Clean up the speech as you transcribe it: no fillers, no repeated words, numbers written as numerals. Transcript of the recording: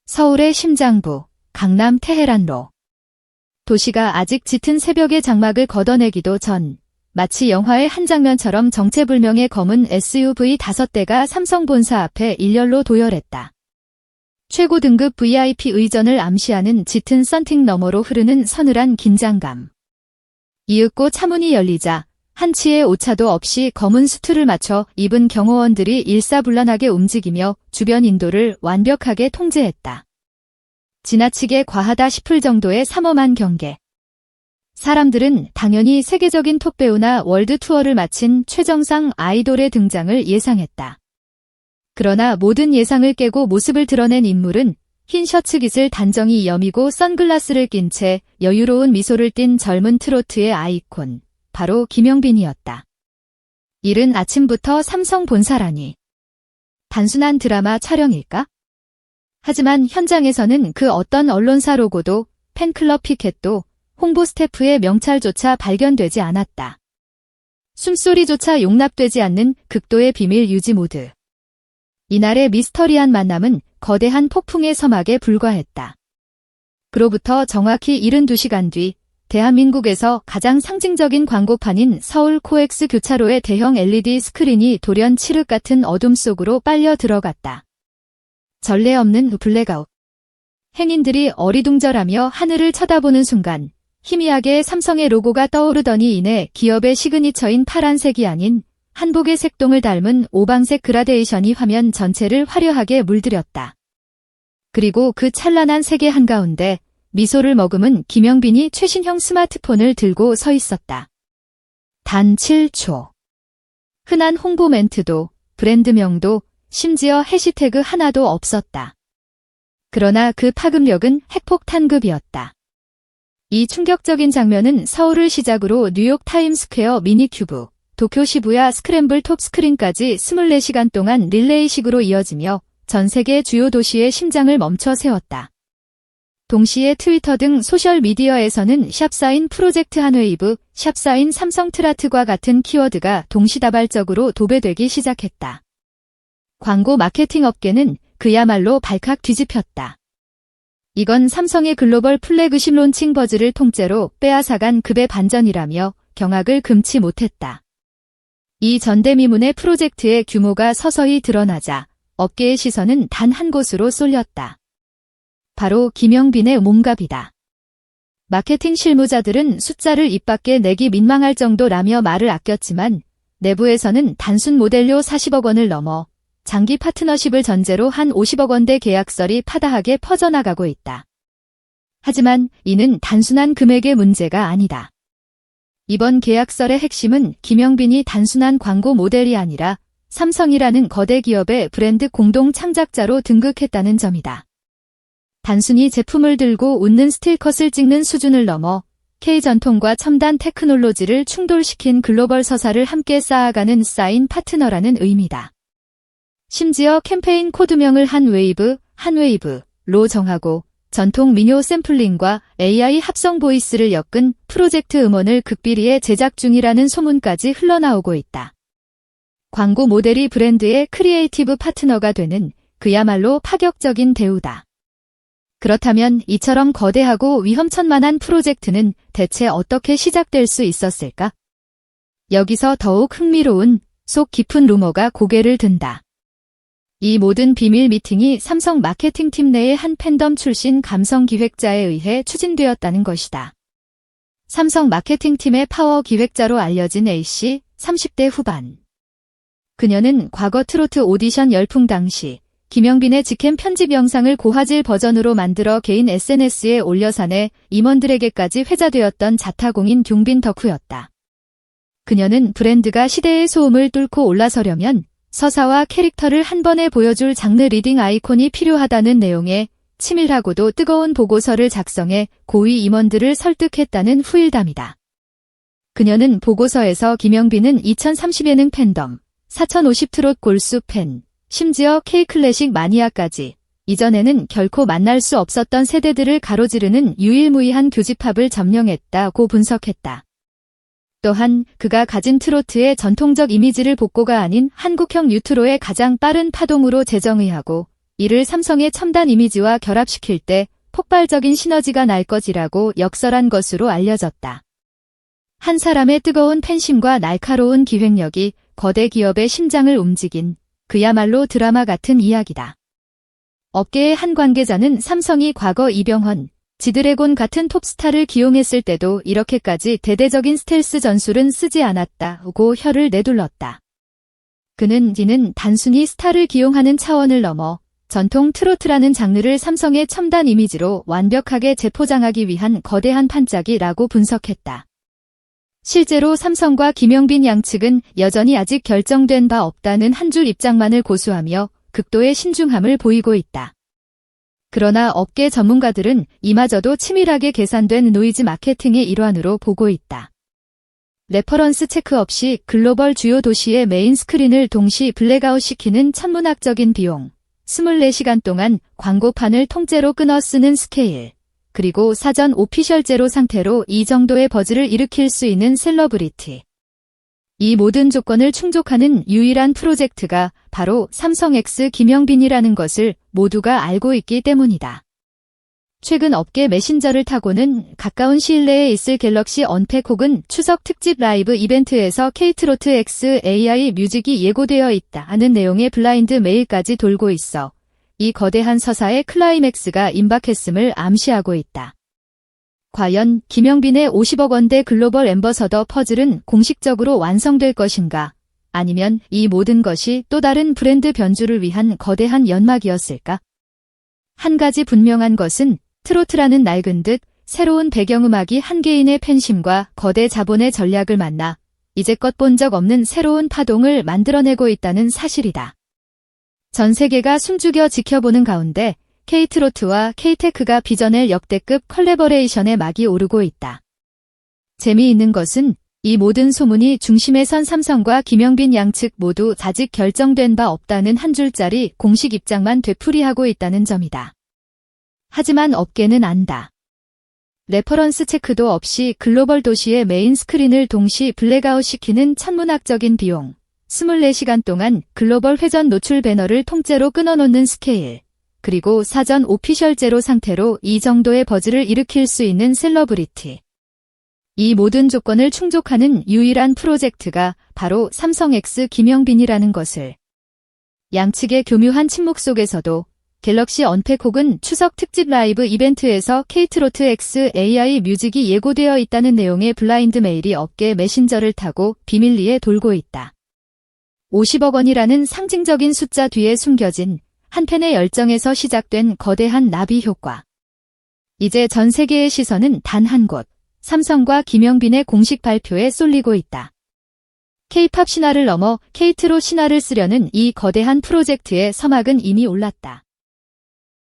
서울의 심장부, 강남 테헤란로. 도시가 아직 짙은 새벽의 장막을 걷어내기도 전, 마치 영화의 한 장면처럼 정체불명의 검은 SUV 5대가 삼성 본사 앞에 일렬로 도열했다. 최고 등급 VIP 의전을 암시하는 짙은 썬팅 너머로 흐르는 서늘한 긴장감. 이윽고 차문이 열리자 한치의 오차도 없이 검은 수트를 맞춰 입은 경호원들이 일사불란하게 움직이며 주변 인도를 완벽하게 통제했다. 지나치게 과하다 싶을 정도의 삼엄한 경계. 사람들은 당연히 세계적인 톱배우나 월드 투어를 마친 최정상 아이돌의 등장을 예상했다. 그러나 모든 예상을 깨고 모습을 드러낸 인물은 흰 셔츠깃을 단정히 여미고 선글라스를 낀 채 여유로운 미소를 띤 젊은 트로트의 아이콘, 바로 김영빈이었다. 이른 아침부터 삼성 본사라니. 단순한 드라마 촬영일까? 하지만 현장에서는 그 어떤 언론사 로고도 팬클럽 피켓도 홍보 스태프의 명찰조차 발견되지 않았다. 숨소리조차 용납되지 않는 극도의 비밀 유지 모드. 이날의 미스터리한 만남은 거대한 폭풍의 서막에 불과했다. 그로부터 정확히 72시간 뒤 대한민국에서 가장 상징적인 광고판인 서울 코엑스 교차로의 대형 LED 스크린이 돌연 칠흑 같은 어둠 속으로 빨려 들어갔다. 전례 없는 블랙아웃. 행인들이 어리둥절하며 하늘을 쳐다보는 순간 희미하게 삼성의 로고가 떠오르더니 이내 기업의 시그니처인 파란색이 아닌 한복의 색동을 닮은 오방색 그라데이션이 화면 전체를 화려하게 물들였다. 그리고 그 찬란한 색의 한가운데 미소를 머금은 김영빈이 최신형 스마트폰을 들고 서 있었다. 단 7초. 흔한 홍보 멘트도, 브랜드명도, 심지어 해시태그 하나도 없었다. 그러나 그 파급력은 핵폭탄급이었다. 이 충격적인 장면은 서울을 시작으로 뉴욕 타임스퀘어 미니큐브, 도쿄 시부야 스크램블 톱스크린까지 24시간 동안 릴레이식으로 이어지며 전 세계 주요 도시의 심장을 멈춰 세웠다. 동시에 트위터 등 소셜미디어에서는 샵사인 프로젝트 한웨이브, 샵사인 삼성 트라트과 같은 키워드가 동시다발적으로 도배되기 시작했다. 광고 마케팅 업계는 그야말로 발칵 뒤집혔다. 이건 삼성의 글로벌 플래그십 론칭 버즈를 통째로 빼앗아간 급의 반전이라며 경악을 금치 못했다. 이 전대미문의 프로젝트의 규모가 서서히 드러나자 업계의 시선은 단 한 곳으로 쏠렸다. 바로 김영빈의 몸값이다. 마케팅 실무자들은 숫자를 입 밖에 내기 민망할 정도라며 말을 아꼈지만 내부에서는 단순 모델료 40억 원을 넘어 장기 파트너십을 전제로 한 50억 원대 계약설이 파다하게 퍼져나가고 있다. 하지만 이는 단순한 금액의 문제가 아니다. 이번 계약설의 핵심은 김영빈이 단순한 광고 모델이 아니라 삼성이라는 거대 기업의 브랜드 공동 창작자로 등극했다는 점이다. 단순히 제품을 들고 웃는 스틸컷을 찍는 수준을 넘어 K전통과 첨단 테크놀로지를 충돌시킨 글로벌 서사를 함께 쌓아가는 사인 파트너라는 의미다. 심지어 캠페인 코드명을 한웨이브로 정하고 전통 민요 샘플링과 AI 합성 보이스를 엮은 프로젝트 음원을 극비리에 제작 중이라는 소문까지 흘러나오고 있다. 광고 모델이 브랜드의 크리에이티브 파트너가 되는 그야말로 파격적인 대우다. 그렇다면 이처럼 거대하고 위험천만한 프로젝트는 대체 어떻게 시작될 수 있었을까? 여기서 더욱 흥미로운 속 깊은 루머가 고개를 든다. 이 모든 비밀 미팅이 삼성 마케팅팀 내의 한 팬덤 출신 감성 기획자에 의해 추진되었다는 것이다. 삼성 마케팅팀의 파워 기획자로 알려진 A씨, 30대 후반. 그녀는 과거 트로트 오디션 열풍 당시 김영빈의 직캠 편집 영상을 고화질 버전으로 만들어 개인 SNS에 올려 사내 임원들에게까지 회자되었던 자타공인 경빈 덕후였다. 그녀는 브랜드가 시대의 소음을 뚫고 올라서려면 서사와 캐릭터를 한 번에 보여줄 장르 리딩 아이콘이 필요하다는 내용의 치밀하고도 뜨거운 보고서를 작성해 고위 임원들을 설득했다는 후일담이다. 그녀는 보고서에서 김영빈은 2030 예능 팬덤, 4050 트롯 골수 팬, 심지어 K클래식 마니아까지 이전에는 결코 만날 수 없었던 세대들을 가로지르는 유일무이한 교집합을 점령했다고 분석했다. 또한 그가 가진 트로트의 전통적 이미지를 복고가 아닌 한국형 뉴트로의 가장 빠른 파동으로 재정의하고 이를 삼성의 첨단 이미지와 결합시킬 때 폭발적인 시너지가 날 것이라고 역설한 것으로 알려졌다. 한 사람의 뜨거운 팬심과 날카로운 기획력이 거대 기업의 심장을 움직인 그야말로 드라마 같은 이야기다. 업계의 한 관계자는 삼성이 과거 이병헌, 지드래곤 같은 톱스타를 기용했을 때도 이렇게까지 대대적인 스텔스 전술은 쓰지 않았다고 혀를 내둘렀다. 그는 단순히 스타를 기용하는 차원을 넘어 전통 트로트라는 장르를 삼성의 첨단 이미지로 완벽하게 재포장하기 위한 거대한 판짜기라고 분석했다. 실제로 삼성과 김영빈 양측은 여전히 아직 결정된 바 없다는 한 줄 입장만을 고수하며 극도의 신중함을 보이고 있다. 그러나 업계 전문가들은 이마저도 치밀하게 계산된 노이즈 마케팅의 일환으로 보고 있다. 레퍼런스 체크 없이 글로벌 주요 도시의 메인 스크린을 동시 블랙아웃시키는 천문학적인 비용, 24시간 동안 광고판을 통째로 끊어 쓰는 스케일, 그리고 사전 오피셜 제로 상태로 이 정도의 버즈를 일으킬 수 있는 셀러브리티. 이 모든 조건을 충족하는 유일한 프로젝트가 바로 삼성 X 김영빈이라는 것을 모두가 알고 있기 때문이다. 최근 업계 메신저를 타고는 가까운 시일 내에 있을 갤럭시 언팩 혹은 추석 특집 라이브 이벤트에서 K-트로트 X AI 뮤직이 예고되어 있다는 내용의 블라인드 메일까지 돌고 있어 이 거대한 서사의 클라이맥스가 임박했음을 암시하고 있다. 과연 김영빈의 50억 원대 글로벌 앰버서더 퍼즐은 공식적으로 완성될 것인가? 아니면 이 모든 것이 또 다른 브랜드 변주를 위한 거대한 연막이었을까? 한 가지 분명한 것은 트로트라는 낡은 듯 새로운 배경음악이 한 개인의 팬심과 거대 자본의 전략을 만나 이제껏 본 적 없는 새로운 파동을 만들어내고 있다는 사실이다. 전 세계가 숨죽여 지켜보는 가운데 K-트로트와 K-테크가 빚어낼 역대급 컬래버레이션의 막이 오르고 있다. 재미있는 것은 이 모든 소문이 중심에 선 삼성과 김영빈 양측 모두 아직 결정된 바 없다는 한 줄짜리 공식 입장만 되풀이하고 있다는 점이다. 하지만 업계는 안다. 레퍼런스 체크도 없이 글로벌 도시의 메인 스크린을 동시 블랙아웃시키는 천문학적인 비용, 24시간 동안 글로벌 회전 노출 배너를 통째로 끊어놓는 스케일, 그리고 사전 오피셜 제로 상태로 이 정도의 버즈를 일으킬 수 있는 셀러브리티. 이 모든 조건을 충족하는 유일한 프로젝트가 바로 삼성 X 김영빈이라는 것을. 양측의 교묘한 침묵 속에서도 갤럭시 언팩 혹은 추석 특집 라이브 이벤트에서 K-트로트 X AI 뮤직이 예고되어 있다는 내용의 블라인드 메일이 업계 메신저를 타고 비밀리에 돌고 있다. 50억 원이라는 상징적인 숫자 뒤에 숨겨진 한편의 열정에서 시작된 거대한 나비 효과. 이제 전 세계의 시선은 단 한 곳, 삼성과 김영빈의 공식 발표에 쏠리고 있다. K-팝 신화를 넘어 K-트로 신화를 쓰려는 이 거대한 프로젝트의 서막은 이미 올랐다.